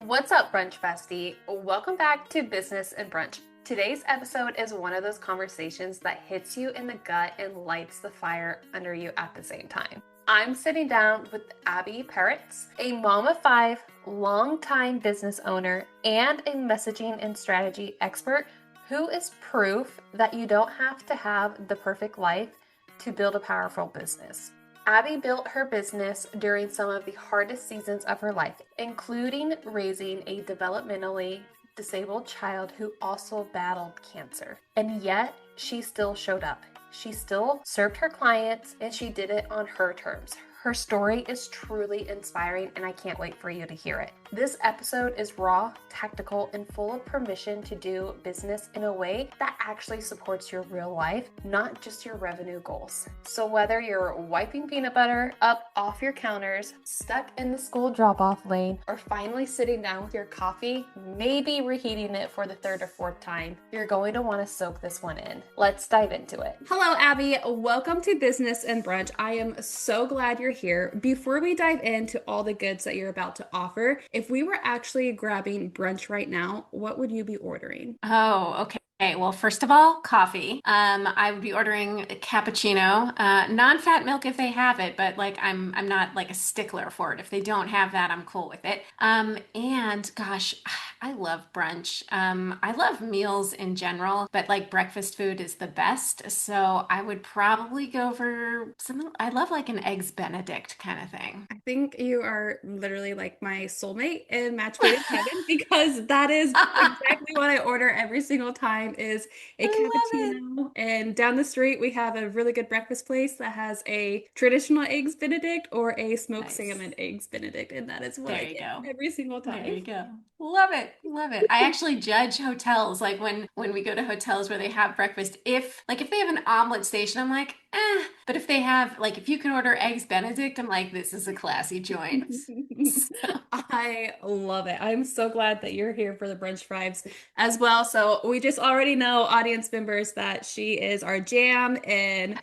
What's up, Brunch Bestie? Welcome back to Business and Brunch. Today's episode is one of those conversations that hits you in the gut and lights the fire under you at the same time. I'm sitting down with Abbi Perets, a mom of five, longtime business owner, and a messaging and strategy expert who is proof that you don't have to have the perfect life to build a powerful business. Abbi built her business during some of the hardest seasons of her life, including raising a developmentally disabled child who also battled cancer. And yet, she still showed up. She still served her clients, and she did it on her terms. Her story is truly inspiring, and I can't wait for you to hear it. This episode is raw, tactical, and full of permission to do business in a way that actually supports your real life, not just your revenue goals. So whether you're wiping peanut butter up off your counters, stuck in the school drop-off lane, or finally sitting down with your coffee, maybe reheating it for the third or fourth time, you're going to want to soak this one in. Let's dive into it. Hello, Abbi. Welcome to Business and Brunch. I am so glad you're here. Before we dive into all the goods that you're about to offer, if we were actually grabbing brunch right now, what would you be ordering? Oh, okay. Well, first of all, coffee. I would be ordering a cappuccino, non-fat milk if they have it, but like I'm not like a stickler for it. If they don't have that, I'm cool with it. And gosh, I love brunch. I love meals in general, but like breakfast food is the best. So I would probably go for something. I love like an eggs Benedict kind of thing. I think you are literally like my soulmate and match made in heaven because that is exactly what I order every single time is a I love it. cappuccino. And down the street we have a really good breakfast place that has a traditional eggs Benedict or a smoked Nice. salmon eggs Benedict, and that is what There I you get go. every single There time. you go. Love it. Love it. I actually judge hotels like when we go to hotels where they have breakfast. If they have an omelet station, I'm like, eh. But if they have like if you can order eggs Benedict, I'm like, this is a classy joint. So, I love it. I'm so glad that you're here for the brunch vibes as well. So we just already know, audience members, that she is our jam, and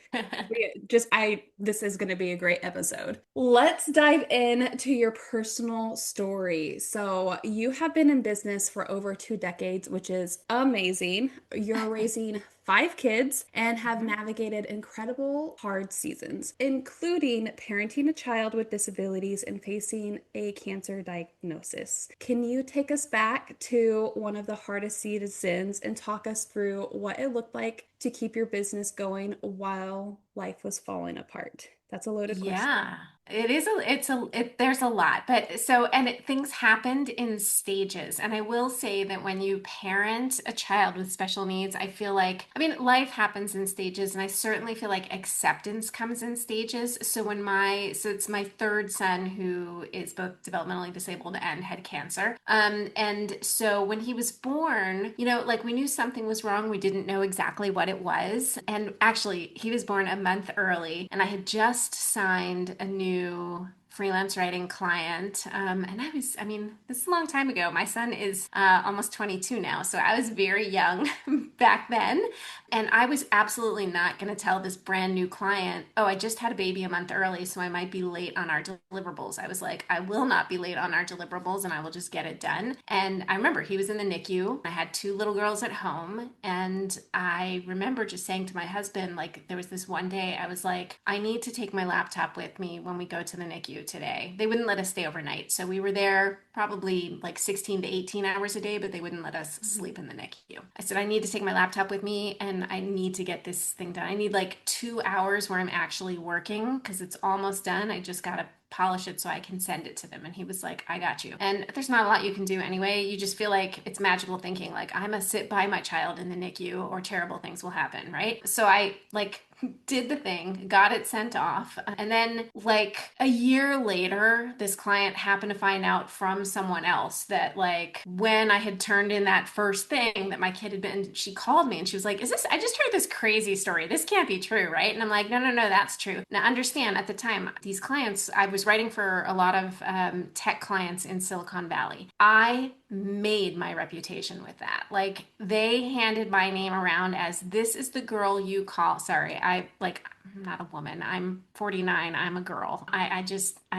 this is going to be a great episode. Let's dive in to your personal story. So you have been in business for over 2 decades, which is amazing. You're raising five kids and have Mhm. navigated incredible hard seasons, including parenting a child with disabilities and facing a cancer diagnosis. Can you take us back to one of the hardest seasons and talk us through what it looked like to keep your business going while life was falling apart? That's a loaded question. Yeah, there's a lot, but things happened in stages. And I will say that when you parent a child with special needs, I feel like, I mean, life happens in stages, and I certainly feel like acceptance comes in stages. So it's my third son who is both developmentally disabled and had cancer. And so when he was born, like we knew something was wrong. We didn't know exactly what it was. And actually, he was born a month early, and I had just signed a new freelance writing client. I mean, this is a long time ago. My son is almost 22 now. So I was very young back then. And I was absolutely not going to tell this brand new client, oh, I just had a baby a month early, so I might be late on our deliverables. I was like, I will not be late on our deliverables, and I will just get it done. And I remember he was in the NICU. I had two little girls at home. And I remember just saying to my husband, like, there was this one day I was like, I need to take my laptop with me when we go to the NICU today. They wouldn't let us stay overnight. So we were there probably like 16 to 18 hours a day, but they wouldn't let us sleep in the NICU. I said, I need to take my laptop with me and I need to get this thing done. I need like 2 hours where I'm actually working because it's almost done. I just got to polish it so I can send it to them. And he was like, I got you. And there's not a lot you can do anyway. You just feel like it's magical thinking, like, I'm gonna sit by my child in the NICU or terrible things will happen, right? So I like did the thing, got it sent off. And then, like a year later, this client happened to find out from someone else that, like, when I had turned in that first thing that my kid had been, she called me and she was like, is this, I just heard this crazy story. This can't be true, right? And I'm like, no, no, no, that's true. Now, understand at the time, these clients, I was writing for a lot of tech clients in Silicon Valley. I made my reputation with that. Like, they handed my name around as this is the girl you call. Sorry, I like I'm not a woman. I'm 49. I'm a girl. I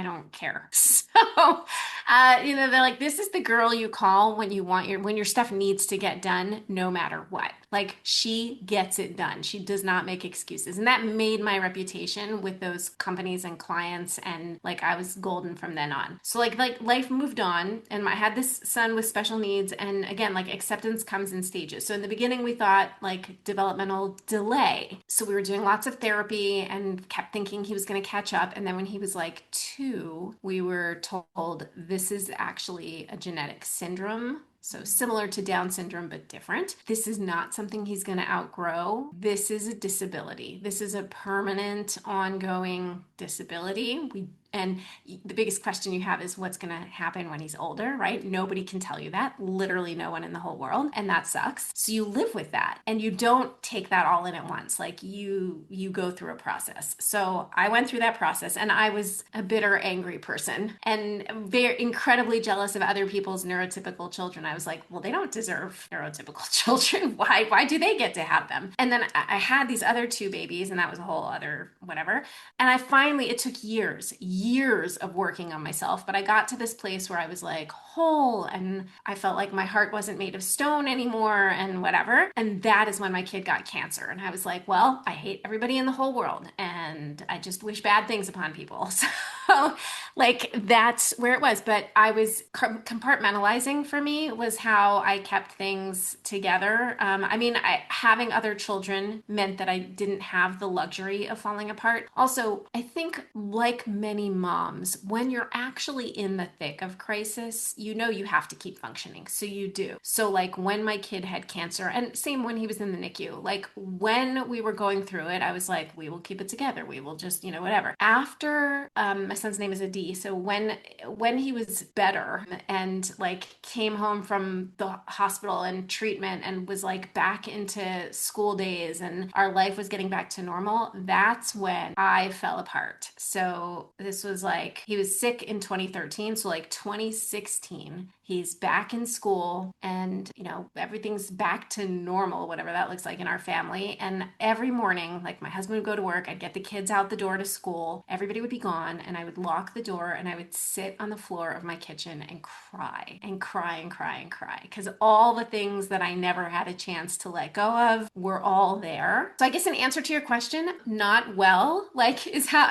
don't care. So, they're like, this is the girl you call when when your stuff needs to get done, no matter what. Like, she gets it done. She does not make excuses. And that made my reputation with those companies and clients. And like, I was golden from then on. So like life moved on, and I had this son with special needs. And again, like, acceptance comes in stages. So in the beginning, we thought like developmental delay. So we were doing lots of therapy and kept thinking he was going to catch up. And then when he was like 2, we were told this is actually a genetic syndrome. So similar to Down syndrome, but different. This is not something he's going to outgrow. This is a disability. This is a permanent, ongoing disability. And the biggest question you have is what's going to happen when he's older, right? Nobody can tell you that. Literally no one in the whole world. And that sucks. So you live with that, and you don't take that all in at once. Like, you go through a process. So I went through that process, and I was a bitter, angry person and very incredibly jealous of other people's neurotypical children. I was like, well, they don't deserve neurotypical children. Why do they get to have them? And then I had these other 2 babies, and that was a whole other whatever. And it took years of working on myself, but I got to this place where I was like whole, and I felt like my heart wasn't made of stone anymore and whatever. And that is when my kid got cancer. And I was like, well, I hate everybody in the whole world, and I just wish bad things upon people. So like, that's where it was. But I was compartmentalizing, for me, was how I kept things together. Having other children meant that I didn't have the luxury of falling apart. Also, I think, like many moms, when you're actually in the thick of crisis, you have to keep functioning. So you do. So like, when my kid had cancer, and same when he was in the NICU, like when we were going through it, I was like, we will keep it together. We will just, whatever. After my son's name is Adi. So when he was better and like came home from the hospital and treatment and was like back into school days and our life was getting back to normal, that's when I fell apart. So this was like, he was sick in 2013. So like 2016, he's back in school, and everything's back to normal, whatever that looks like in our family. And every morning, like, my husband would go to work, I'd get the kids out the door to school, everybody would be gone, and I would lock the door and I would sit on the floor of my kitchen and cry and cry and cry and cry, because all the things that I never had a chance to let go of were all there. So I guess, in answer to your question, not well, like, is how,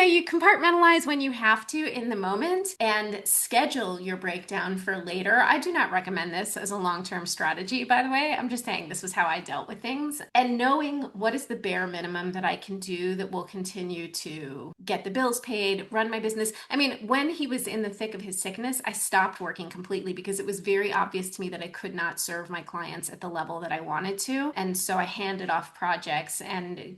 you compartmentalize when you have to in the moment and schedule your breakdown for later. I do not recommend this as a long-term strategy, by the way. I'm just saying this was how I dealt with things. And knowing what is the bare minimum that I can do that will continue to get the bills paid, run my business. When he was in the thick of his sickness, I stopped working completely because it was very obvious to me that I could not serve my clients at the level that I wanted to. And so I handed off projects and,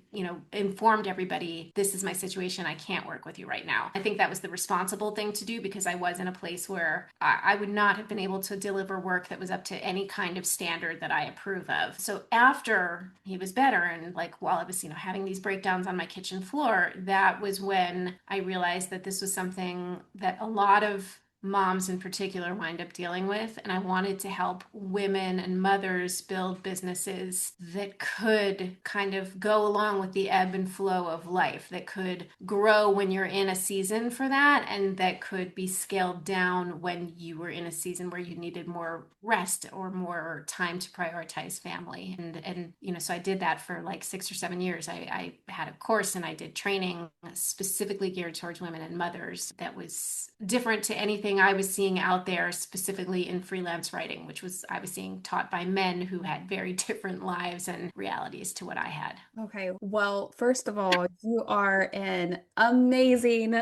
informed everybody, this is my situation. I can't work with you right now. I think that was the responsible thing to do, because I was in a place where I would not have been able to deliver work that was up to any kind of standard that I approve of. So after he was better, and like while I was, having these breakdowns on my kitchen floor, that was when I realized that this was something that a lot of moms in particular wind up dealing with. And I wanted to help women and mothers build businesses that could kind of go along with the ebb and flow of life, that could grow when you're in a season for that, and that could be scaled down when you were in a season where you needed more rest or more time to prioritize family. And so I did that for like 6 or 7 years. I had a course and I did training specifically geared towards women and mothers that was different to anything I was seeing out there, specifically in freelance writing, which was, I was seeing taught by men who had very different lives and realities to what I had. Okay, well, first of all, you are an amazing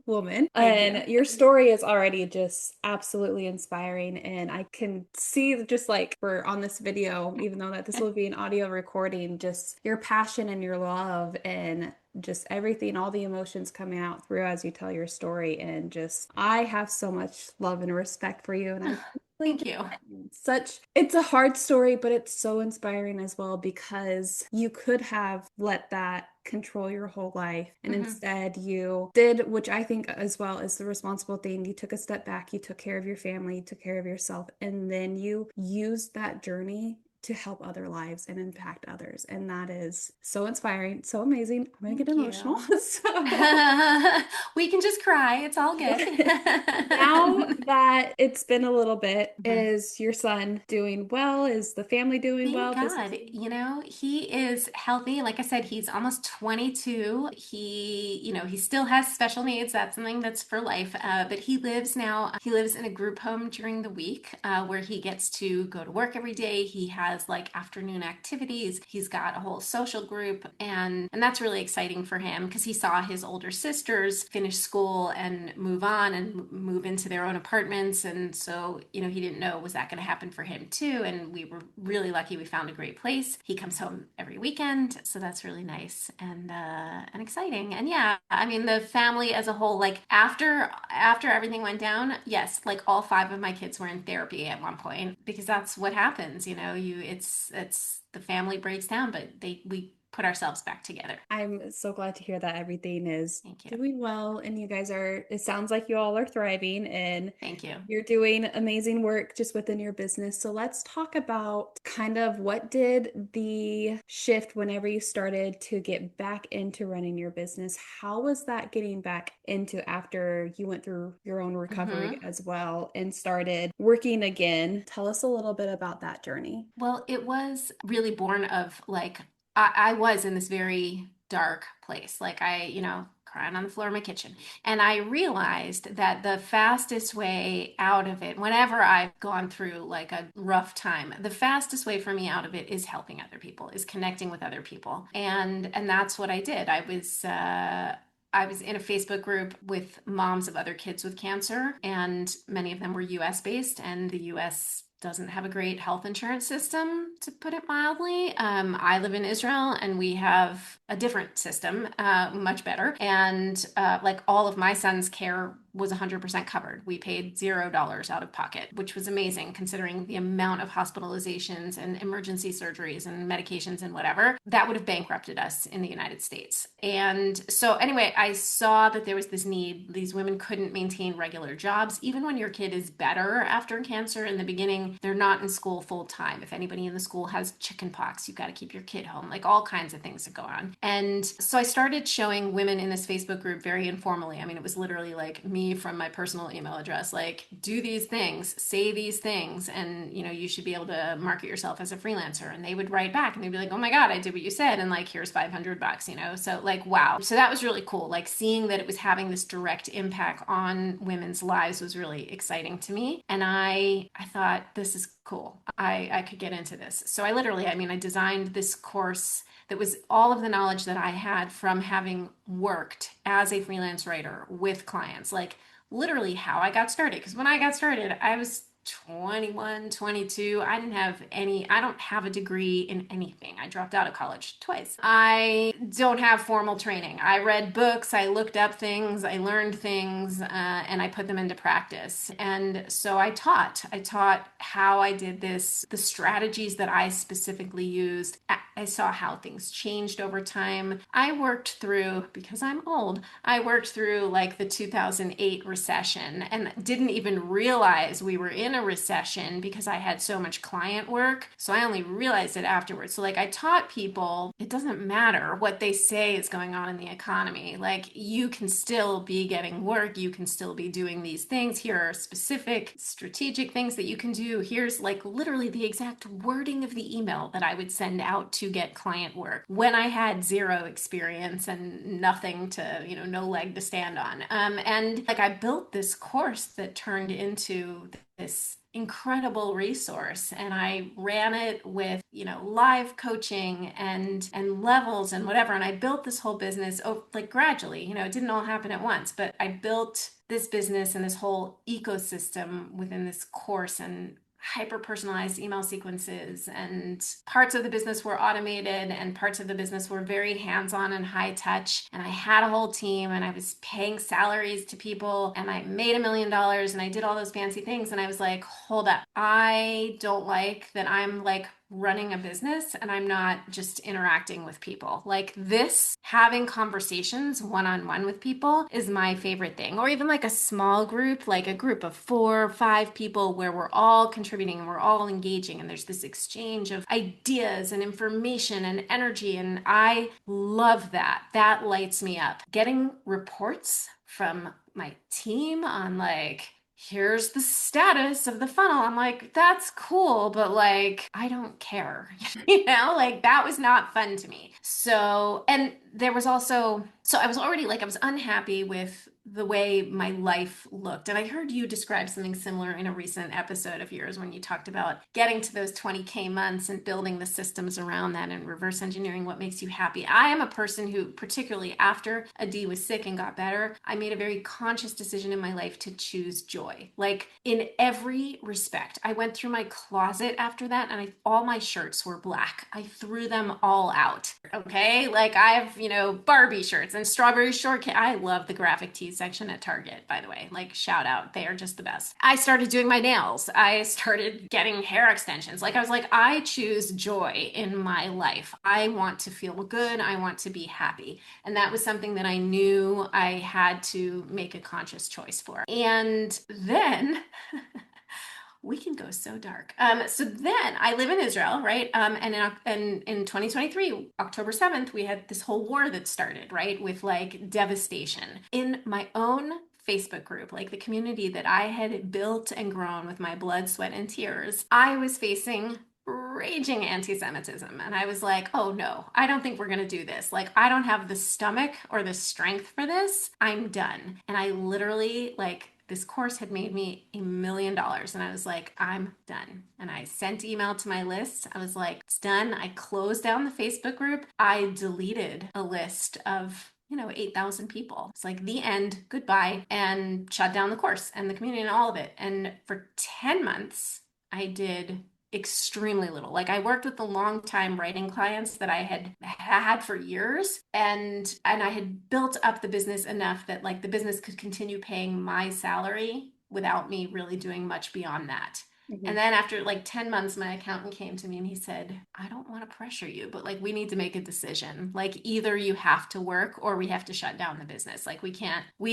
woman, Thank you. and your story is already just absolutely inspiring. And I can see, just like for on this video, even though that this will be an audio recording, just your passion and your love and just everything, all the emotions coming out through as you tell your story. And just, I have so much love and respect for you. And I really Thank you. it's a hard story, but it's so inspiring as well, because you could have let that control your whole life, and Mm-hmm. instead you did, which I think as well is the responsible thing. You took a step back, you took care of your family, you took care of yourself, and then you used that journey to help other lives and impact others. And that is so inspiring, so amazing. I'm gonna get Thank emotional. you. So We can just cry. It's all good. now that it's been a little bit, Mhm. is your son doing well? Is the family doing Thank well? Business God. doing You know, he is healthy. Like I said, he's almost 22. He still has special needs. That's something that's for life. But he lives now, he lives in a group home during the week where he gets to go to work every day. He has like afternoon activities. He's got a whole social group. And that's really exciting for him because he saw his older sisters finish school and move on and move into their own apartments. And so, he didn't know was that going to happen for him too. And we were really lucky we found a great place. He comes home every weekend, so that's really nice and exciting. And yeah, I mean the family as a whole, like after everything went down, yes, like all five of my kids were in therapy at one point because that's what happens. It's the family breaks down, but we put ourselves back together. I'm so glad to hear that everything is Thank you. doing well and you guys are, it sounds like you all are thriving and Thank you. you're doing amazing work just within your business. So let's talk about kind of what did the shift whenever you started to get back into running your business? How was that getting back into after you went through your own recovery Hmm. as well and started working again? Tell us a little bit about that journey. Well, it was really born of like, I was in this very dark place. Like, crying on the floor of my kitchen. And I realized that the fastest way out of it, whenever I've gone through like a rough time, the fastest way for me out of it is helping other people, is connecting with other people. And that's what I did. I was in a Facebook group with moms of other kids with cancer, and many of them were US based, and the US doesn't have a great health insurance system, to put it mildly. I live in Israel and we have a different system, much better. And like all of my son's care was 100% covered. We paid $0 out of pocket, which was amazing considering the amount of hospitalizations and emergency surgeries and medications and whatever that would have bankrupted us in the United States. And so, anyway, I saw that there was this need. These women couldn't maintain regular jobs. Even when your kid is better after cancer in the beginning, they're not in school full time. If anybody in the school has chicken pox, you've got to keep your kid home, like all kinds of things that go on. And so I started showing women in this Facebook group very informally. I mean, it was literally like me from my personal email address, like, do these things, say these things, and you should be able to market yourself as a freelancer. And they would write back and they'd be like, oh my God, I did what you said. And like, here's $500, So like, wow. So that was really cool. Like seeing that it was having this direct impact on women's lives was really exciting to me. And I thought, this is cool. I could get into this. So I designed this course that was all of the knowledge that I had from having worked as a freelance writer with clients, like literally how I got started. Because when I got started, I was 21, 22. I don't have a degree in anything. I dropped out of college twice. I don't have formal training. I read books, I looked up things, I learned things, and I put them into practice. And so I taught. I taught how I did this, the strategies that I specifically used. I saw how things changed over time. I worked through, because I'm old, I worked through like the 2008 recession and didn't even realize we were in a recession because I had so much client work. So I only realized it afterwards. So, like, I taught people it doesn't matter what they say is going on in the economy. Like, you can still be getting work, you can still be doing these things. Here are specific strategic things that you can do. Here's like literally the exact wording of the email that I would send out to get client work when I had zero experience and nothing to, no leg to stand on. And like, I built this course that turned into this incredible resource, and I ran it with live coaching and levels and whatever, and I built this whole business like gradually. It didn't all happen at once, but I built this business and this whole ecosystem within this course, and hyper personalized email sequences, and parts of the business were automated and parts of the business were very hands-on and high touch. And I had a whole team and I was paying salaries to people and I made $1 million and I did all those fancy things. And I was like, hold up, I don't like that I'm like running a business and I'm not just interacting with people. Like this, having conversations one-on-one with people is my favorite thing. Or even like a small group, like a group of 4 or 5 people where we're all contributing and we're all engaging and there's this exchange of ideas and information and energy. And I love that. That lights me up. Getting reports from my team on like, here's the status of the funnel. I'm like, that's cool, but like, I don't care. Like that was not fun to me. So, and there was also, so I was already like, I was unhappy with the way my life looked. And I heard you describe something similar in a recent episode of yours when you talked about getting to those 20K months and building the systems around that and reverse engineering what makes you happy. I am a person who, particularly after Adi was sick and got better, I made a very conscious decision in my life to choose joy. Like in every respect. I went through my closet after that and all my shirts were black. I threw them all out. Okay. Like I have, Barbie shirts and strawberry shortcake. I love the graphic tees section at Target, by the way. Like shout out. They are just the best. I started doing my nails. I started getting hair extensions. Like I was like, I choose joy in my life. I want to feel good. I want to be happy. And that was something that I knew I had to make a conscious choice for. And then we can go so dark. So then I live in Israel, right? And in 2023, October 7th, we had this whole war that started, right? With like devastation. In my own Facebook group, like the community that I had built and grown with my blood, sweat, and tears, I was facing raging anti-Semitism. And I was like, oh no, I don't think we're going to do this. Like, I don't have the stomach or the strength for this. I'm done. And I literally, like, this course had made me $1 million. And I was like, I'm done. And I sent email to my list. I was like, it's done. I closed down the Facebook group. I deleted a list of 8,000 people. It's like the end, goodbye, and shut down the course and the community and all of it. And for 10 months, I did extremely little. Like I worked with the long time writing clients that I had for years and I had built up the business enough that like the business could continue paying my salary without me really doing much beyond that. Mhm. And then after like 10 months, my accountant came to me and he said, I don't want to pressure you, but like we need to make a decision. Like either you have to work or we have to shut down the business. Like we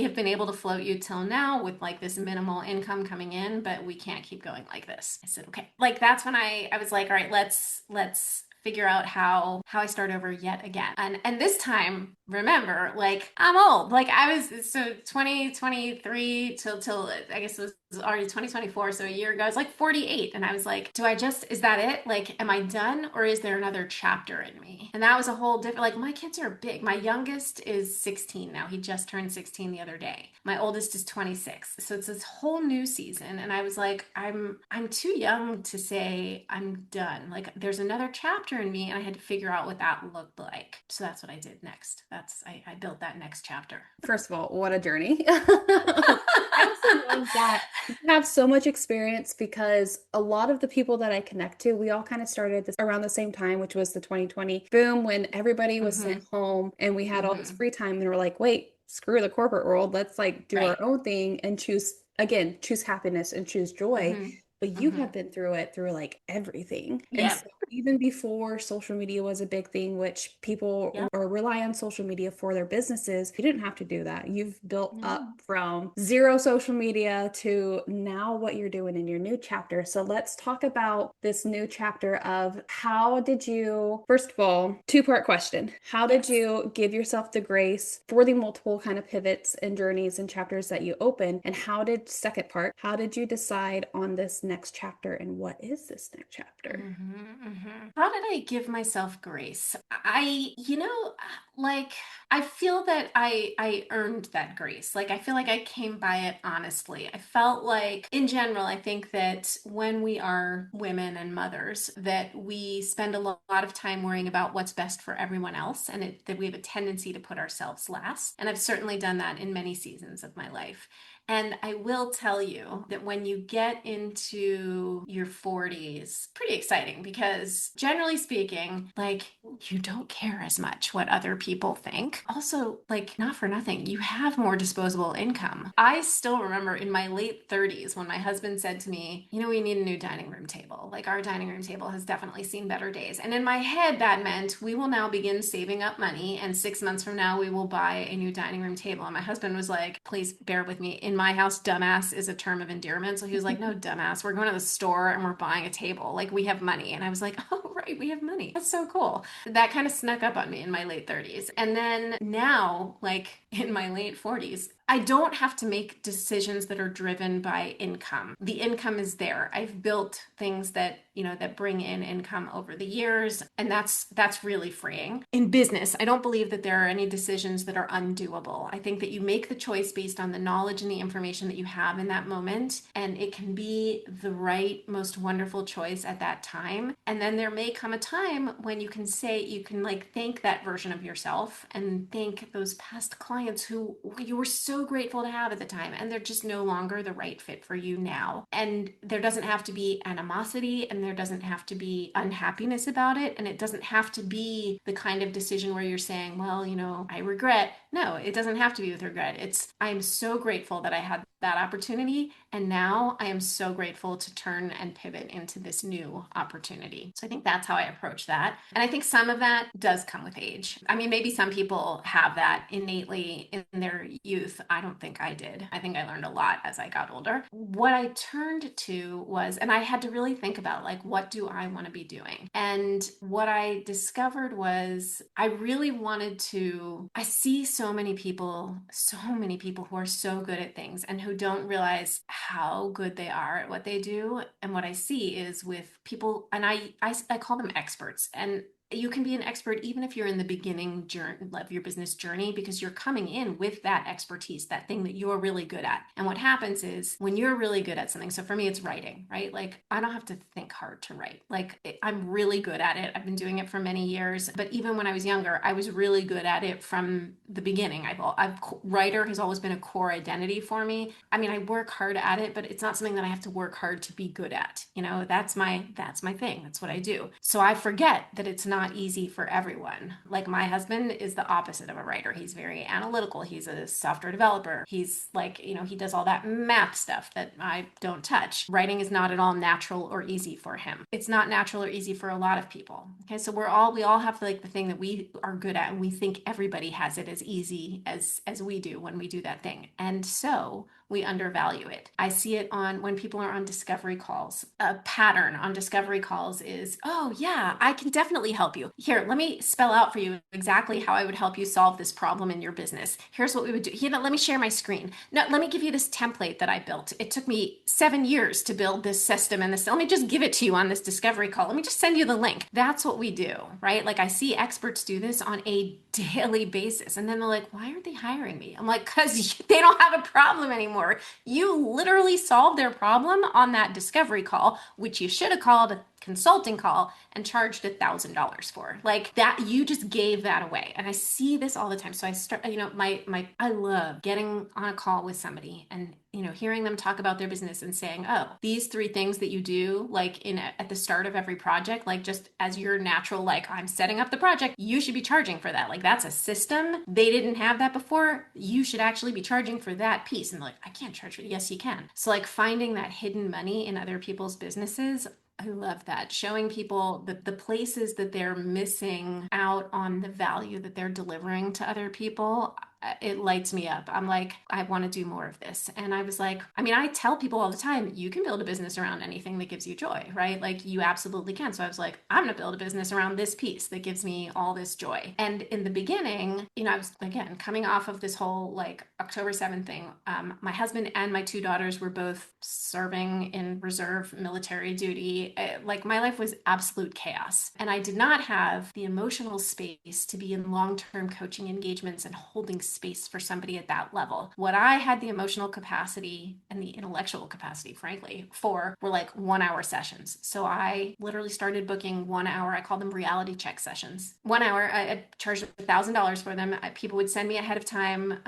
have been able to float you till now with like this minimal income coming in, but we can't keep going like this. I said, okay. Like that's when I was like, all right, let's figure out how I start over yet again. And this time, remember, like I'm old. Like I was so 2023 till I guess it was already 2024, so a year ago. I was like 48 and I was like, is that it? Like am I done or is there another chapter in me? And that was a whole different, like my kids are big. My youngest is 16 now. He just turned 16 the other day. My oldest is 26. So it's this whole new season and I was like, I'm too young to say I'm done. Like there's another chapter in me and I had to figure out what that looked like. So that's what I did next. I built that next chapter. First of all, what a journey. I also love that you have so much experience because a lot of the people that I connect to, we all kind of started this around the same time, which was the 2020 boom when everybody was Mm-hmm. sent home and we had all this Mm-hmm. free time and we're like, wait, screw the corporate world. Let's like do our Right. own thing and choose happiness and choose joy. Mm-hmm. But you Mm-hmm. have been through it through like everything. And Yep. so even before social media was a big thing, which people Yep. or rely on social media for their businesses, you didn't have to do that. You've built No. up from zero social media to now what you're doing in your new chapter. So let's talk about this new chapter of how did you, first of all, two-part question. How did Yes. you give yourself the grace for the multiple kind of pivots and journeys and chapters that you open? And second part, how did you decide on this next chapter and what is this next chapter? Mm-hmm, mm-hmm. How did I give myself grace? Like I feel that I earned that grace. Like I feel like I came by it honestly. I felt like in general, I think that when we are women and mothers, that we spend a lot of time worrying about what's best for everyone else, and that we have a tendency to put ourselves last. And I've certainly done that in many seasons of my life. And I will tell you that when you get into your 40s, pretty exciting because generally speaking, like you don't care as much what other people think. Also, like not for nothing, you have more disposable income. I still remember in my late 30s when my husband said to me, you know, we need a new dining room table. Like our dining room table has definitely seen better days. And in my head, that meant we will now begin saving up money. And 6 months from now, we will buy a new dining room table. And my husband was like, please bear with me. In my house, dumbass is a term of endearment. So he was like, no, dumbass, we're going to the store and we're buying a table. Like we have money. And I was like, oh, right, we have money. That's so cool. That kind of snuck up on me in my late 30s. And then now, like in my late 40s, I don't have to make decisions that are driven by income. The income is there. I've built things that, you know, that bring in income over the years, and that's really freeing. In business, I don't believe that there are any decisions that are undoable. I think that you make the choice based on the knowledge and the information that you have in that moment, and it can be the right, most wonderful choice at that time. And then there may come a time when you can say, you can like thank that version of yourself and thank those past clients who you were so grateful to have at the time, and they're just no longer the right fit for you now. And there doesn't have to be animosity, and there doesn't have to be unhappiness about it, and it doesn't have to be the kind of decision where you're saying, well, you know, I regret. No, it doesn't have to be with regret. It's, I'm so grateful that I had that opportunity, and now I am so grateful to turn and pivot into this new opportunity. So I think that's how I approach that. And I think some of that does come with age. I mean, maybe some people have that innately in their youth. I don't think I did. I think I learned a lot as I got older. What I turned to was, and I had to really think about, like, what do I want to be doing? And what I discovered was I really wanted to, I see so many people who are so good at things and who don't realize how good they are at what they do. And what I see is with people, and I call them experts. And you can be an expert even if you're in the beginning journey of your business journey, because you're coming in with that expertise, that thing that you're really good at. And what happens is when you're really good at something, so for me, it's writing, right? Like I don't have to think hard to write. Like I'm really good at it. I've been doing it for many years. But even when I was younger, I was really good at it from the beginning. Writer has always been a core identity for me. I mean, I work hard at it, but it's not something that I have to work hard to be good at. You know, that's my thing. That's what I do. So I forget that it's not easy for everyone. Like my husband is the opposite of a writer. He's very analytical. He's a software developer. He's like, you know, he does all that math stuff that I don't touch. Writing is not at all natural or easy for him. It's not natural or easy for a lot of people. Okay, so we all have like the thing that we are good at, and we think everybody has it as easy as we do when we do that thing. And so we undervalue it. I see it on when people are on discovery calls. A pattern on discovery calls is, oh yeah, I can definitely help you. Here, let me spell out for you exactly how I would help you solve this problem in your business. Here's what we would do. Here, let me share my screen. No, let me give you this template that I built. It took me 7 years to build this system and this. Let me just give it to you on this discovery call. Let me just send you the link. That's what we do, right? Like I see experts do this on a daily basis. And then they're like, why aren't they hiring me? I'm like, because they don't have a problem anymore. You literally solved their problem on that discovery call, which you should have called a consulting call and charged $1,000 for. Like that, you just gave that away. And I see this all the time. So I start, you know, I love getting on a call with somebody and, you know, hearing them talk about their business and saying, oh, these 3 things that you do, like at the start of every project, like just as your natural, like I'm setting up the project, you should be charging for that. Like that's a system. They didn't have that before. You should actually be charging for that piece. And like, I can't charge for it. Yes, you can. So like finding that hidden money in other people's businesses, I love that. Showing people the places that they're missing out on the value that they're delivering to other people. It lights me up. I'm like, I want to do more of this. And I was like, I mean, I tell people all the time, you can build a business around anything that gives you joy, right? Like you absolutely can. So I was like, I'm going to build a business around this piece that gives me all this joy. And in the beginning, you know, I was again coming off of this whole like October 7th thing. My husband and my 2 daughters were both serving in reserve military duty. Like my life was absolute chaos. And I did not have the emotional space to be in long-term coaching engagements and holding space for somebody at that level. What I had the emotional capacity and the intellectual capacity, frankly, for were like 1 hour sessions. So I literally started booking 1 hour. I call them reality check sessions. 1 hour, I charged $1,000 for them. People would send me ahead of time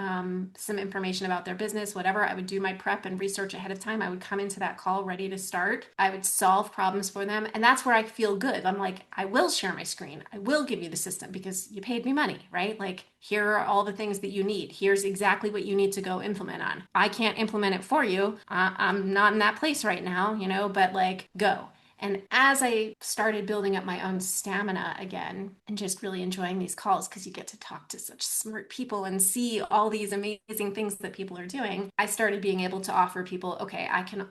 some information about their business, whatever. I would do my prep and research ahead of time. I would come into that call ready to start. I would solve problems for them. And that's where I feel good. I'm like, I will share my screen. I will give you the system because you paid me money, right? Like, here are all the things that you need. Here's exactly what you need to go implement on. I can't implement it for you. I'm not in that place right now, but like, go. And as I started building up my own stamina again and just really enjoying these calls, because you get to talk to such smart people and see all these amazing things that people are doing, I started being able to offer people, okay, I can,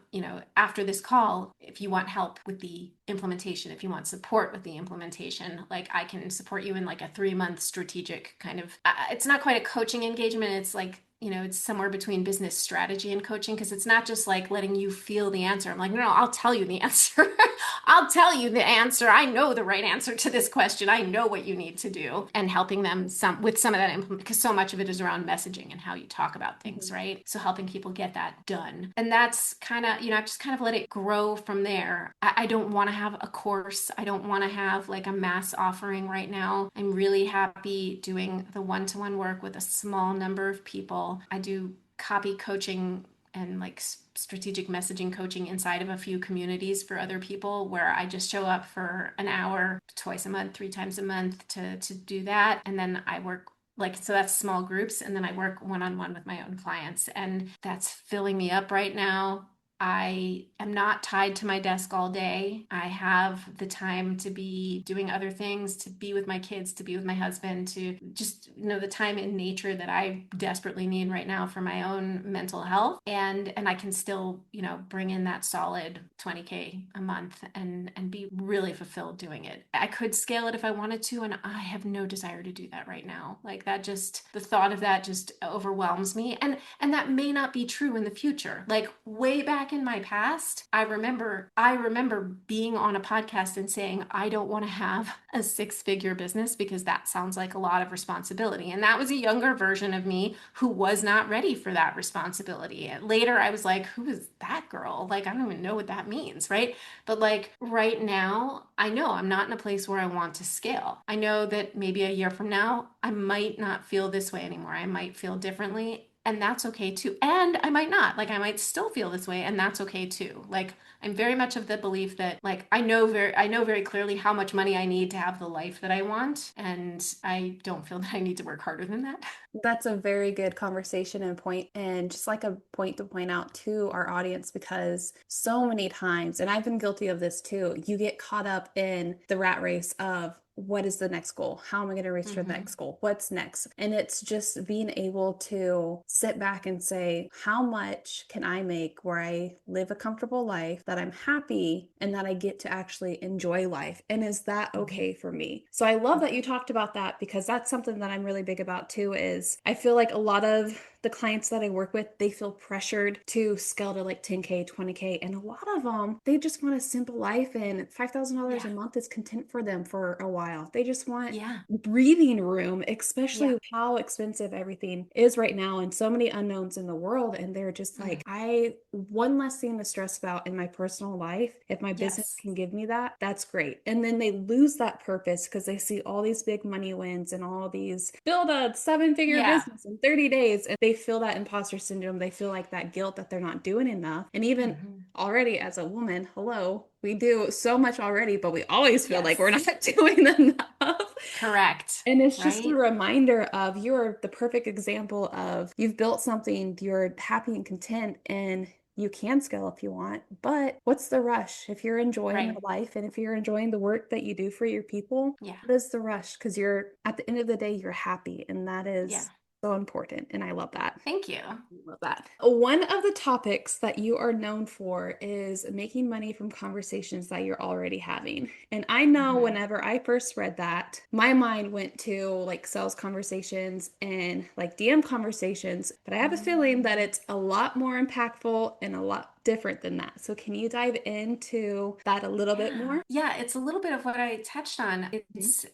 after this call, if you want help with the implementation, if you want support with the implementation, like I can support you in like a 3-month strategic kind of, it's not quite a coaching engagement. It's like, it's somewhere between business strategy and coaching, because it's not just like letting you feel the answer. I'm like, no, I'll tell you the answer. I'll tell you the answer. I know the right answer to this question. I know what you need to do, and helping them with some of that implement, because so much of it is around messaging and how you talk about things, right? So helping people get that done. And that's kind of, I've just kind of let it grow from there. I don't want to have a course. I don't want to have like a mass offering right now. I'm really happy doing the one-to-one work with a small number of people. I do copy coaching and like strategic messaging coaching inside of a few communities for other people, where I just show up for an hour twice a month, 3 times a month to do that. And then I work so that's small groups. And then I work one-on-one with my own clients, and that's filling me up right now. I am not tied to my desk all day. I have the time to be doing other things, to be with my kids, to be with my husband, to just, the time in nature that I desperately need right now for my own mental health. And I can still, bring in that solid 20K a month and be really fulfilled doing it. I could scale it if I wanted to, and I have no desire to do that right now. Like, that just, the thought of that just overwhelms me. And that may not be true in the future. Like, way back in my past, I remember being on a podcast and saying, I don't want to have a 6-figure business because that sounds like a lot of responsibility. And that was a younger version of me who was not ready for that responsibility. And later I was like, who is that girl? Like, I don't even know what that means, right? But like right now, I know I'm not in a place where I want to scale. I know that maybe a year from now, I might not feel this way anymore. I might feel differently. And that's okay too. And I might not. Like, I might still feel this way, and that's okay too. Like, I'm very much of the belief that, like, I know very clearly how much money I need to have the life that I want, and I don't feel that I need to work harder than that. That's a very good conversation and point, and just like a point to point out to our audience, because so many times, and I've been guilty of this too, you get caught up in the rat race of, what is the next goal? How am I going to reach the next goal? What's next? And it's just being able to sit back and say, how much can I make where I live a comfortable life, that I'm happy, and that I get to actually enjoy life? And is that okay for me? So I love that you talked about that, because that's something that I'm really big about too, is I feel like a lot of the clients that I work with, they feel pressured to scale to like 10K, 20K. And a lot of them, they just want a simple life, and $5,000 a month is content for them for a while. They just want Yeah. breathing room, especially Yeah. with how expensive everything is right now and so many unknowns in the world. And they're just like, one less thing to stress about in my personal life. If my business Yes. can give me that, that's great. And then they lose that purpose because they see all these big money wins and all these build a 7-figure Yeah. business in 30 days. And they feel that imposter syndrome. They feel like that guilt that they're not doing enough. And even already as a woman, hello, we do so much already, but we always feel like we're Yes. not doing enough. Correct. And it's just a Right? reminder of, you're the perfect example of, you've built something, you're happy and content, and you can scale if you want, but what's the rush? If you're enjoying your Right. life and if you're enjoying the work that you do for your people, Yeah. what is the rush? Because you're, at the end of the day, you're happy, and that Yeah. is so important. And I love that. Thank you. Love that. One of the topics that you are known for is making money from conversations that you're already having. And I know whenever I first read that, my mind went to like sales conversations and like DM conversations, but I have a feeling that it's a lot more impactful and a lot different than that. So can you dive into that a little bit Yeah. more? Yeah, it's a little bit of what I touched on. Mhm.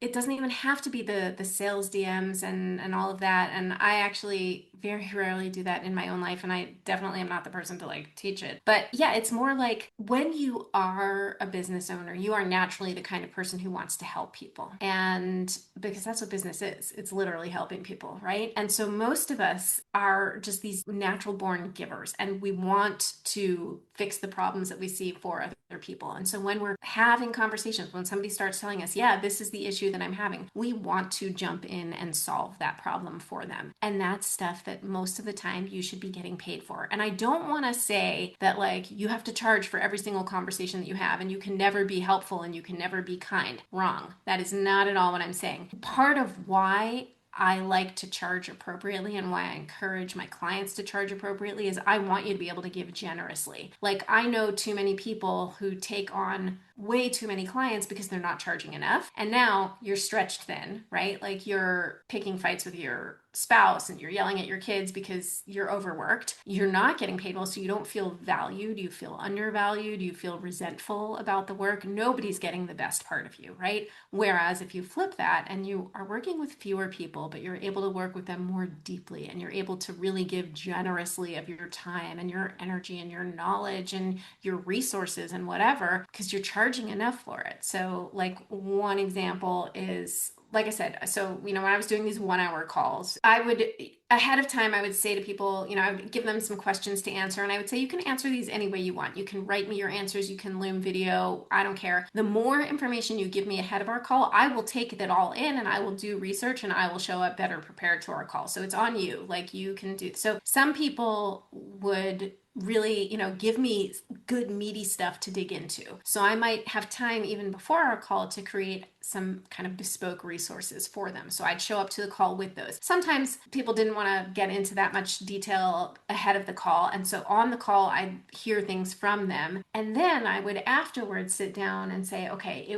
It doesn't even have to be the sales DMs and all of that. And I actually very rarely do that in my own life, and I definitely am not the person to like teach it. But yeah, it's more like when you are a business owner, you are naturally the kind of person who wants to help people. And because that's what business is. It's literally helping people, right? And so most of us are just these natural born givers, and we want to fix the problems that we see for other people. And so when we're having conversations, when somebody starts telling us, yeah, this is the issue that I'm having, we want to jump in and solve that problem for them. And that's stuff that most of the time you should be getting paid for. And I don't want to say that like you have to charge for every single conversation that you have and you can never be helpful and you can never be kind. Wrong. That is not at all what I'm saying. Part of why I like to charge appropriately and why I encourage my clients to charge appropriately is I want you to be able to give generously. Like, I know too many people who take on way too many clients because they're not charging enough. And now you're stretched thin, right? Like, you're picking fights with your spouse and you're yelling at your kids because you're overworked. You're not getting paid well, so you don't feel valued. You feel undervalued. You feel resentful about the work. Nobody's getting the best part of you, right? Whereas if you flip that and you are working with fewer people, but you're able to work with them more deeply and you're able to really give generously of your time and your energy and your knowledge and your resources and whatever, because you're charging enough for it. So, like, one example is, like I said, so, when I was doing these 1 hour calls, I would, ahead of time, I would say to people, I would give them some questions to answer. And I would say, you can answer these any way you want. You can write me your answers. You can Loom video. I don't care. The more information you give me ahead of our call, I will take it all in and I will do research and I will show up better prepared to our call. So it's on you. Like, you can do. So some people would really, give me good meaty stuff to dig into. So I might have time even before our call to create some kind of bespoke resources for them. So I'd show up to the call with those. Sometimes people didn't want to get into that much detail ahead of the call. And so on the call, I'd hear things from them. And then I would afterwards sit down and say, okay,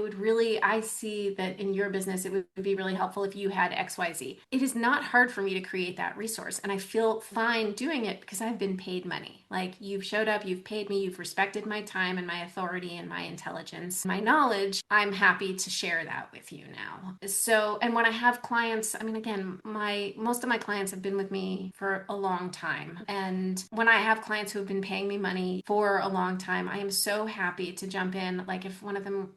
I see that in your business, it would be really helpful if you had XYZ. It is not hard for me to create that resource. And I feel fine doing it because I've been paid money. Like, you've showed up, you've paid me, you've respected my time and my authority and my intelligence, my knowledge. I'm happy to share that with you now. So, and when I have clients, I mean, again, most of my clients have been with me for a long time. And when I have clients who have been paying me money for a long time, I am so happy to jump in. Like, if one of them,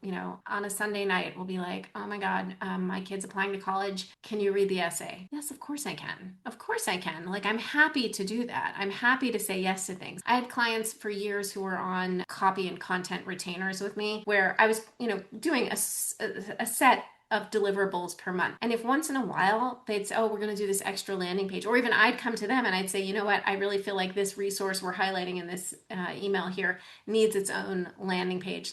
on a Sunday night will be like, oh my God, my kid's applying to college. Can you read the essay? Yes, of course I can. Of course I can. Like, I'm happy to do that. I'm happy to say yes to things. I had clients for years who were on copy and content retainers with me where I was, doing a set of deliverables per month. And if once in a while they'd say, oh, we're going to do this extra landing page, or even I'd come to them and I'd say, you know what, I really feel like this resource we're highlighting in this email here needs its own landing page.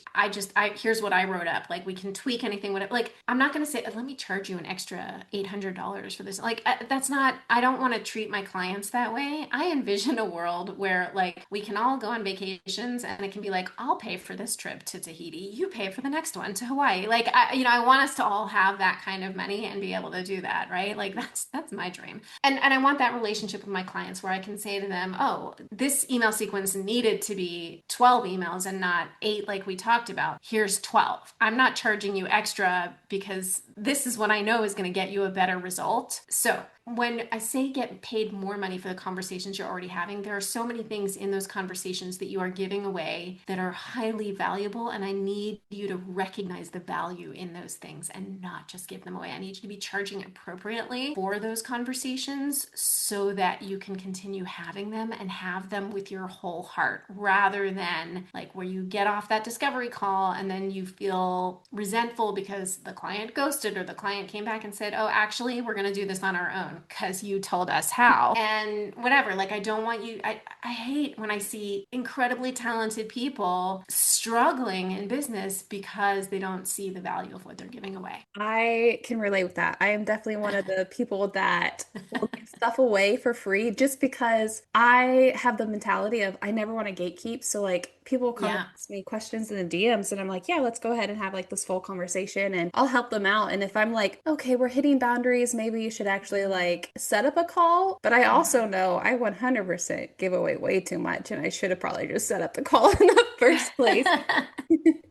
Here's what I wrote up. Like, we can tweak anything. Whatever. Like, I'm not going to say, let me charge you an extra $800 for this. Like, that's not, I don't want to treat my clients that way. I envision a world where, like, we can all go on vacations and it can be like, I'll pay for this trip to Tahiti. You pay for the next one to Hawaii. Like, I want us to all have that kind of money and be able to do that, right? Like, that's my dream. And I want that relationship with my clients where I can say to them, oh, this email sequence needed to be 12 emails and not 8 like we talked about. Here's 12. I'm not charging you extra because this is what I know is going to get you a better result. So when I say get paid more money for the conversations you're already having, there are so many things in those conversations that you are giving away that are highly valuable. And I need you to recognize the value in those things and not just give them away. I need you to be charging appropriately for those conversations so that you can continue having them and have them with your whole heart, rather than like where you get off that discovery call and then you feel resentful because the client ghosted or the client came back and said, oh, actually, we're going to do this on our own because you told us how, and whatever. Like, I don't want you, I hate when I see incredibly talented people struggling in business because they don't see the value of what they're giving away. I can relate with that. I am definitely one of the people that will give stuff away for free just because I have the mentality of I never want to gatekeep. So, like, people come and Yeah. ask me questions in the DMs, and I'm like, yeah, let's go ahead and have like this full conversation and I'll help them out. And if I'm like, okay, we're hitting boundaries, maybe you should actually like set up a call. But I also know I 100% give away way too much, and I should have probably just set up the call in the first place.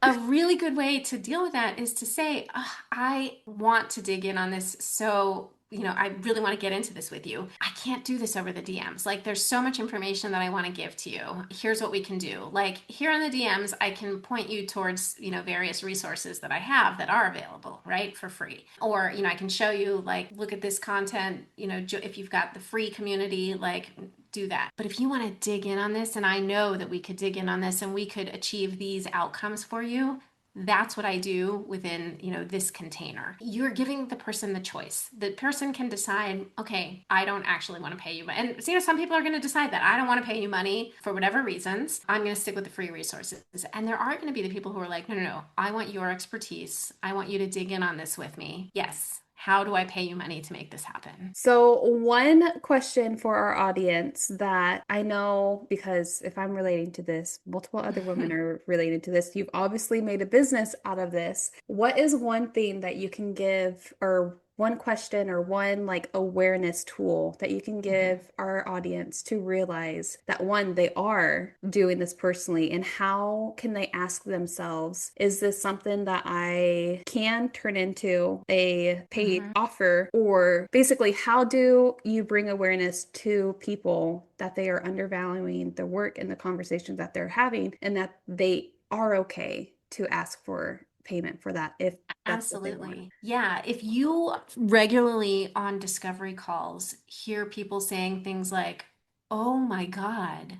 A really good way to deal with that is to say, "Ugh, I want to dig in on this. So, I really want to get into this with you. I can't do this over the DMs. Like, there's so much information that I want to give to you. Here's what we can do. Like, here on the DMs, I can point you towards, various resources that I have that are available, right, for free. Or, I can show you, like, look at this content, if you've got the free community, like, do that. But if you want to dig in on this, and I know that we could dig in on this and we could achieve these outcomes for you, that's what I do within, this container. You're giving the person the choice. The person can decide, okay, I don't actually want to pay you. And some people are going to decide that I don't want to pay you money for whatever reasons. I'm going to stick with the free resources. And there are going to be the people who are like, no, no, no, I want your expertise. I want you to dig in on this with me. Yes. How do I pay you money to make this happen? So, one question for our audience that I know, because if I'm relating to this, multiple other women are related to this. You've obviously made a business out of this. What is one thing that you can give, or one question, or one like awareness tool that you can give our audience to realize that one, they are doing this personally, and how can they ask themselves, is this something that I can turn into a paid offer? Or basically, how do you bring awareness to people that they are undervaluing the work and the conversations that they're having, and that they are okay to ask for payment for that if that's what they want? Absolutely. Yeah. If you regularly on discovery calls hear people saying things like, oh my God,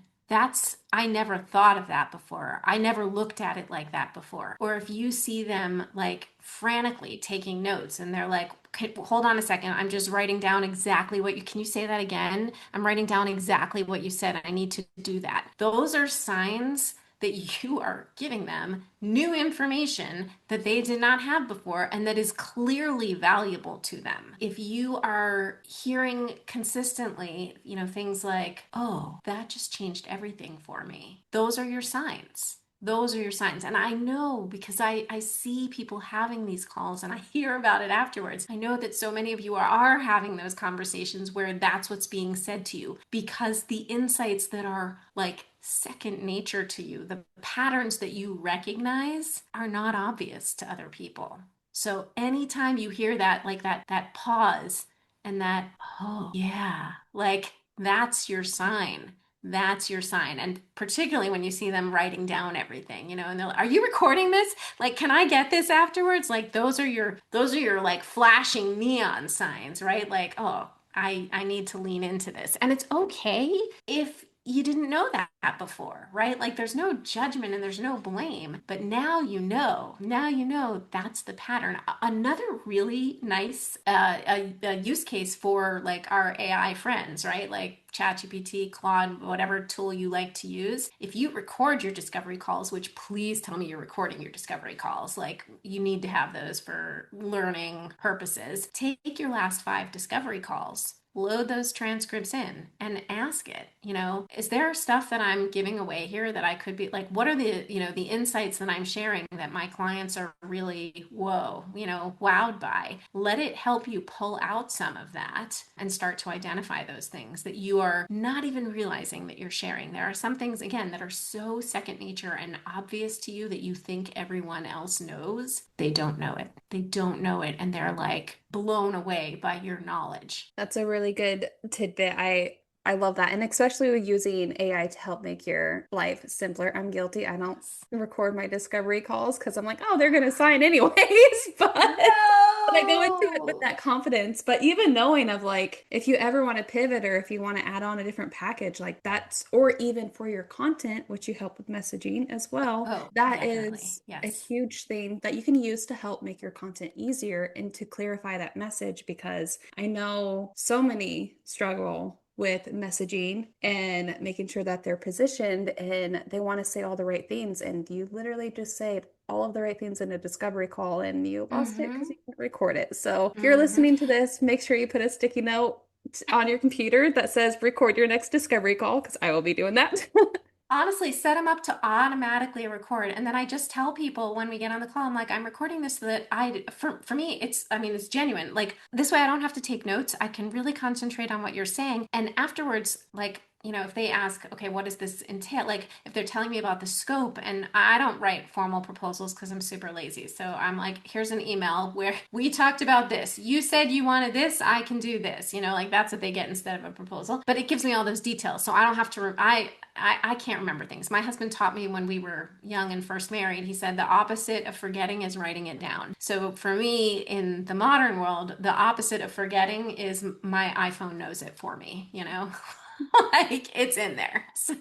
I never thought of that before. I never looked at it like that before. Or if you see them like frantically taking notes and they're like, okay, hold on a second, I'm just writing down exactly can you say that again? I'm writing down exactly what you said. I need to do that. Those are signs that you are giving them new information that they did not have before and that is clearly valuable to them. If you are hearing consistently, things like, oh, that just changed everything for me, those are your signs. Those are your signs. And I know because I see people having these calls and I hear about it afterwards. I know that so many of you are having those conversations where that's what's being said to you because the insights that are like second nature to you, the patterns that you recognize are not obvious to other people. So anytime you hear that, like that pause and that, oh yeah, like that's your sign. That's your sign. And particularly when you see them writing down everything, and they're like, are you recording this? Like, can I get this afterwards? Like those are your like flashing neon signs, right? Like, oh, I need to lean into this. And it's okay if you didn't know that before, right? Like there's no judgment and there's no blame, but now you know. Now you know that's the pattern. Another really nice a use case for like our AI friends, right? Like ChatGPT, Claude, whatever tool you like to use. If you record your discovery calls, which please tell me you're recording your discovery calls, like you need to have those for learning purposes. Take your last 5 discovery calls, load those transcripts in and ask it, is there stuff that I'm giving away here that I could be like, what are the insights that I'm sharing that my clients are really, whoa, wowed by? Let it help you pull out some of that and start to identify those things that you are not even realizing that you're sharing. There are some things, again, that are so second nature and obvious to you that you think everyone else knows. They don't know it. They don't know it. And they're like blown away by your knowledge. That's a really good tidbit. I love that. And especially with using AI to help make your life simpler. I'm guilty. I don't Yes. record my discovery calls because I'm like, oh, they're going to sign anyways. But I go into it with No. that confidence. But even knowing of like, if you ever want to pivot or if you want to add on a different package, like that's, or even for your content, which you help with messaging as well, Oh, that definitely. is a Yes. huge thing that you can use to help make your content easier and to clarify that message, because I know so many struggle with messaging and making sure that they're positioned and they want to say all the right things. And you literally just say all of the right things in a discovery call and you lost it because Mm-hmm. you didn't record it. So if you're Mm-hmm. listening to this, make sure you put a sticky note on your computer that says record your next discovery call, because I will be doing that. Honestly, set them up to automatically record. And then I just tell people when we get on the call, I'm like, I'm recording this so that for me, I mean, it's genuine. Like this way I don't have to take notes. I can really concentrate on what you're saying. And afterwards, like, if they ask, okay, what does this entail? Like, if they're telling me about the scope, and I don't write formal proposals because I'm super lazy. So I'm like, here's an email where we talked about this. You said you wanted this. I can do this. Like that's what they get instead of a proposal. But it gives me all those details. So I don't have to, I can't remember things. My husband taught me when we were young and first married. He said the opposite of forgetting is writing it down. So for me, in the modern world, the opposite of forgetting is my iPhone knows it for me. Like it's in there. So,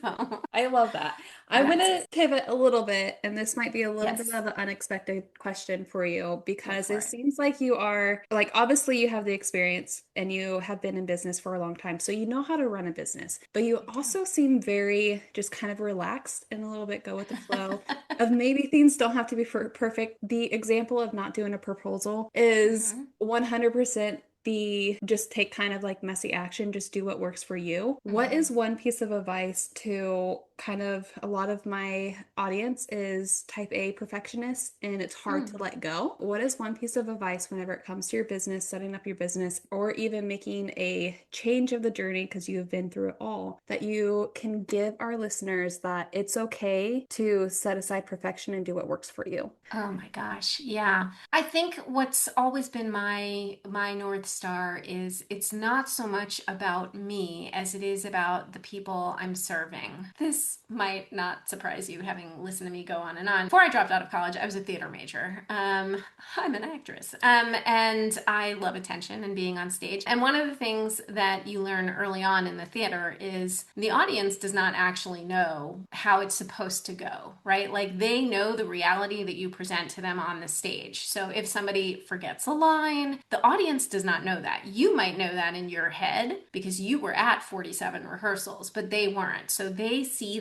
I love that. I'm going yes. to pivot a little bit, and this might be a little bit Yes. of an unexpected question for you Go because for it it. seems like you are, like, obviously you have the experience and you have been in business for a long time, so you know how to run a business, but you I also seem very just kind of relaxed and a little bit go with the flow of maybe things don't have to be perfect. The example of not doing a proposal is do. 100% the just take kind of like messy action, just do what works for you. What Hmm. is one piece of advice to kind of a lot of my audience is type A perfectionist and it's hard to Hmm. let go? What is one piece of advice whenever it comes to your business, setting up your business, or even making a change of the journey because you have been through it all, that you can give our listeners that it's okay to set aside perfection and do what works for you? Oh my gosh. Yeah. I think what's always been my North Star is it's not so much about me as it is about the people I'm serving. This might not surprise you having listened to me go on and on. Before I dropped out of college, I was a theater major. I'm an actress. And I love attention and being on stage. And one of the things that you learn early on in the theater is the audience does not actually know how it's supposed to go, right? Like they know the reality that you present to them on the stage. So if somebody forgets a line, the audience does not know that. You might know that in your head because you were at 47 rehearsals, but they weren't. So they see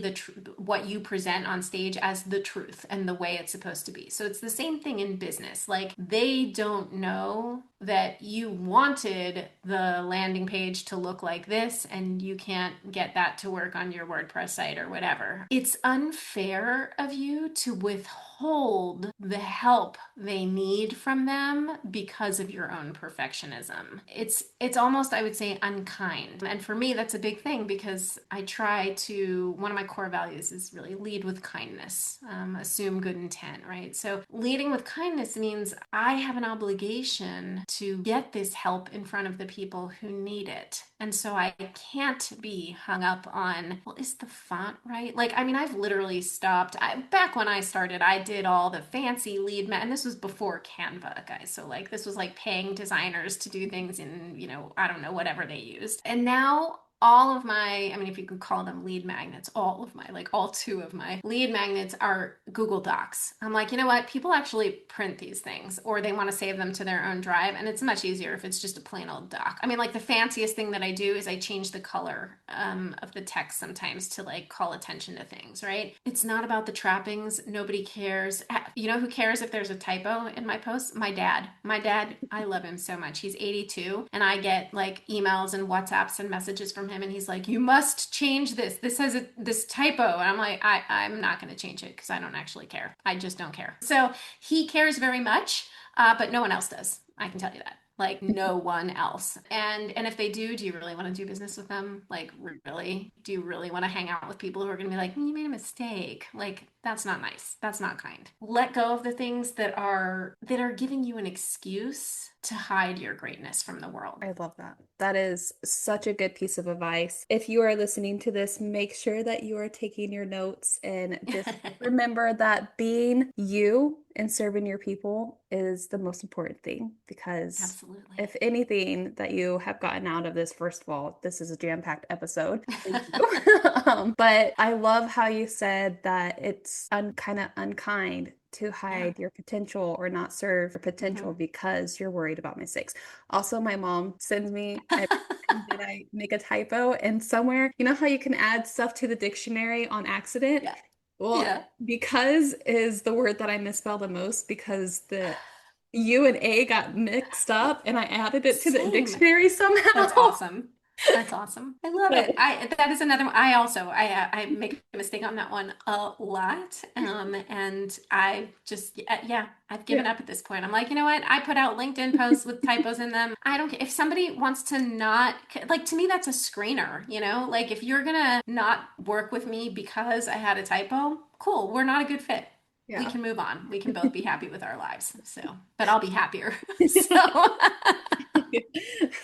what you present on stage as the truth and the way it's supposed to be. So it's the same thing in business. Like they don't know that you wanted the landing page to look like this and you can't get that to work on your WordPress site or whatever. It's unfair of you to withhold the help they need from them because of your own perfectionism. It's almost, I would say, unkind. And for me that's a big thing because I try to, one of my core values is really lead with kindness, assume good intent, right? So leading with kindness means I have an obligation to get this help in front of the people who need it. And so I can't be hung up on, well, is the font right? Like, I mean, I've literally stopped. Back when I started, I did all the fancy and this was before Canva, guys. So, like, this was like paying designers to do things in, I don't know, whatever they used. And now all of my, I mean, if you could call them lead magnets, all two of my lead magnets are Google Docs. I'm like, you know what? People actually print these things or they want to save them to their own drive. And it's much easier if it's just a plain old doc. I mean, like the fanciest thing that I do is I change the color of the text sometimes to like call attention to things, right? It's not about the trappings. Nobody cares. You know who cares if there's a typo in my post? My dad. My dad, I love him so much. He's 82 and I get like emails and WhatsApps and messages from him and he's like, you must change this. This has this typo. And I'm like, I'm not going to change it because I don't actually care. I just don't care. So he cares very much, but no one else does. I can tell you that. Like no one else. And if they do you really want to do business with them? Like really? Do you really want to hang out with people who are going to be like, you made a mistake? Like that's not nice. That's not kind. Let go of the things that are giving you an excuse to hide your greatness from the world. I love that. That is such a good piece of advice. If you are listening to this, make sure that you are taking your notes and just remember that being you and serving your people is the most important thing because Absolutely. if anything that you have gotten out of this, first of all, this is a jam-packed episode. Thank you. But I love how you said that it's kind of unkind to Yeah. hide your potential or not serve your potential Hmm. because you're worried about mistakes. Also, my mom sends me every time that I make a typo and somewhere, you know how you can add stuff to the dictionary on accident? Yeah. Well, Yeah. because is the word that I misspell the most because the U and A got mixed up and I added it to the Same. dictionary That's somehow. awesome. That's awesome. I love it. So, That is another one. I make a mistake on that one a lot. And I just yeah, I've given yeah, up at this point. I'm like, you know what? I put out LinkedIn posts with typos in them. I don't care if somebody wants to not like, to me that's a screener, you know? Like if you're gonna not work with me because I had a typo, cool. We're not a good fit. We yeah. can move on. We can both be happy with our lives. So, but I'll be happier. So,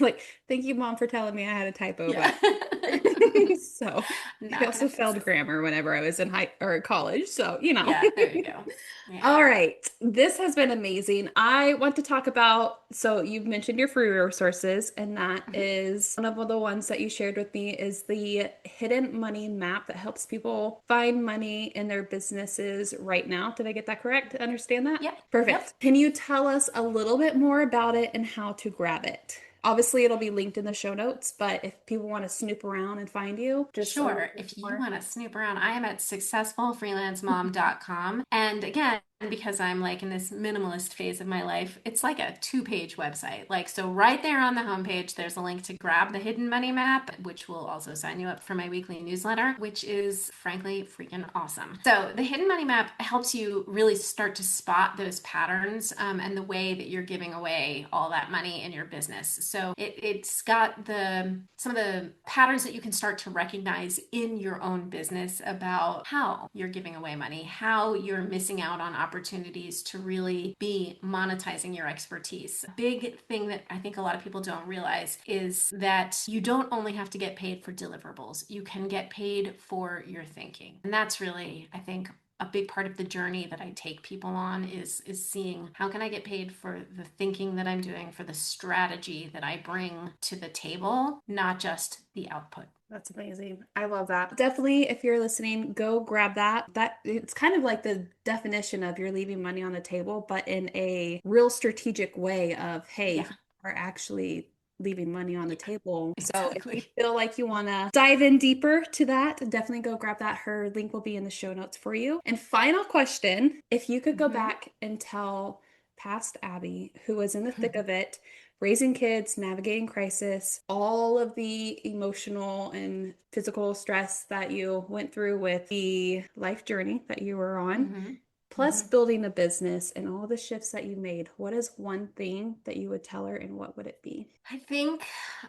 Like, thank you, Mom, for telling me I had a typo, yeah. but so I Not also gonna fix failed it. grammar whenever I was in high or college. So, Yeah, there you go. Yeah. All right. This has been amazing. I want to talk about, so you've mentioned your free resources, and that Mhm. is one of the ones that you shared with me is the hidden money map that helps people find money in their businesses right now. Did I get that correct? Understand that? Yep. Yep. Perfect. Can you tell us a little bit more about it and how to grab it? Obviously, it'll be linked in the show notes, but if people want to snoop around and find you, just a little Sure. bit If you more. want to snoop around, I am at successfulfreelancemom.com. And again, because I'm like in this minimalist phase of my life, it's like a two-page website. Like, so right there on the homepage, there's a link to grab the hidden money map, which will also sign you up for my weekly newsletter, which is frankly freaking awesome. So the hidden money map helps you really start to spot those patterns and the way that you're giving away all that money in your business. So it's got some of the patterns that you can start to recognize in your own business about how you're giving away money, how you're missing out on opportunities to really be monetizing your expertise. A big thing that I think a lot of people don't realize is that you don't only have to get paid for deliverables, you can get paid for your thinking. And that's really, I think, a big part of the journey that I take people on is seeing how can I get paid for the thinking that I'm doing, for the strategy that I bring to the table, not just the output. That's amazing. I love that. Definitely, if you're listening, go grab that. That it's kind of like the definition of you're leaving money on the table, but in a real strategic way of, hey, Yeah, you are actually leaving money on the yeah, table. So if you exactly. feel like you want to dive in deeper to that, definitely go grab that. Her link will be in the show notes for you. And final question, if you could go Mm-hmm. back and tell past Abby, who was in the thick of it, raising kids, navigating crisis, all of the emotional and physical stress that you went through with the life journey that you were on, Mm-hmm. plus Mm-hmm. building a business and all the shifts that you made. What is one thing that you would tell her and what would it be? I think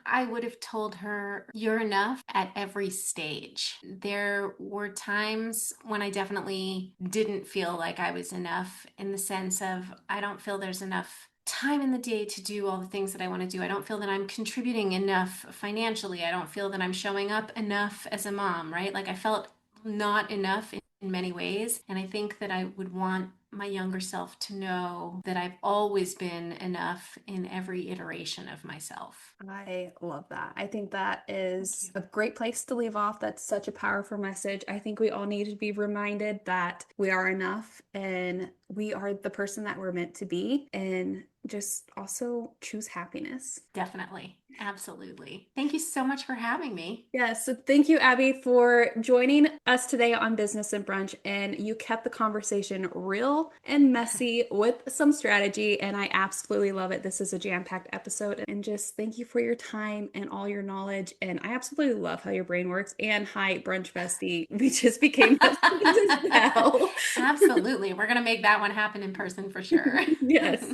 I would have told her, you're enough at every stage. There were times when I definitely didn't feel like I was enough, in the sense of, I don't feel there's enough time in the day to do all the things that I want to do. I don't feel that I'm contributing enough financially. I don't feel that I'm showing up enough as a mom, right? Like I felt not enough in many ways. And I think that I would want my younger self to know that I've always been enough in every iteration of myself. I love that. I think that Thank is you. a great place to leave off. That's such a powerful message. I think we all need to be reminded that we are enough and we are the person that we're meant to be, and just also choose happiness. Definitely. Absolutely. Thank you so much for having me. Yes, so thank you, Abby, for joining us today on Business and Brunch. And you kept the conversation real and messy with some strategy, and I absolutely love it. This is a jam-packed episode, and just thank you for your time and all your knowledge. And I absolutely love how your brain works. And hi, Brunch Bestie, we just became best friends as well. Absolutely. We're going to make that one happen in person for sure. Yes.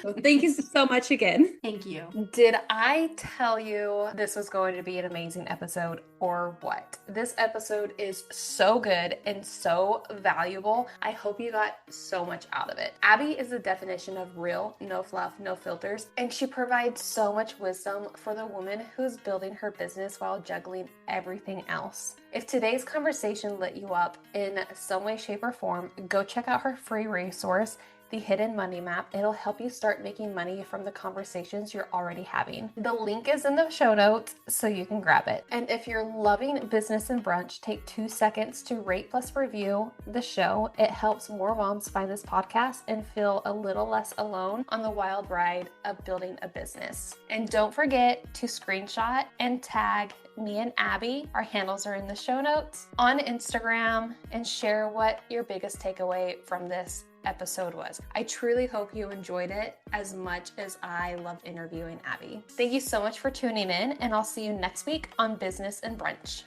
Well, thank you so much again. Thank you. Did I tell you this was going to be an amazing episode or what? This episode is so good and so valuable. I hope you got so much out of it. Abby is the definition of real, no fluff, no filters, and she provides so much wisdom for the woman who's building her business while juggling everything else. If today's conversation lit you up in some way, shape, or form, go check out her free resource, the Hidden Money Map. It'll help you start making money from the conversations you're already having. The link is in the show notes so you can grab it. And if you're loving Business and Brunch, take 2 seconds to rate plus review the show. It helps more moms find this podcast and feel a little less alone on the wild ride of building a business. And don't forget to screenshot and tag me and Abby, our handles are in the show notes, on Instagram, and share what your biggest takeaway from this episode was. I truly hope you enjoyed it as much as I loved interviewing Abbi. Thank you so much for tuning in, and I'll see you next week on Business and Brunch.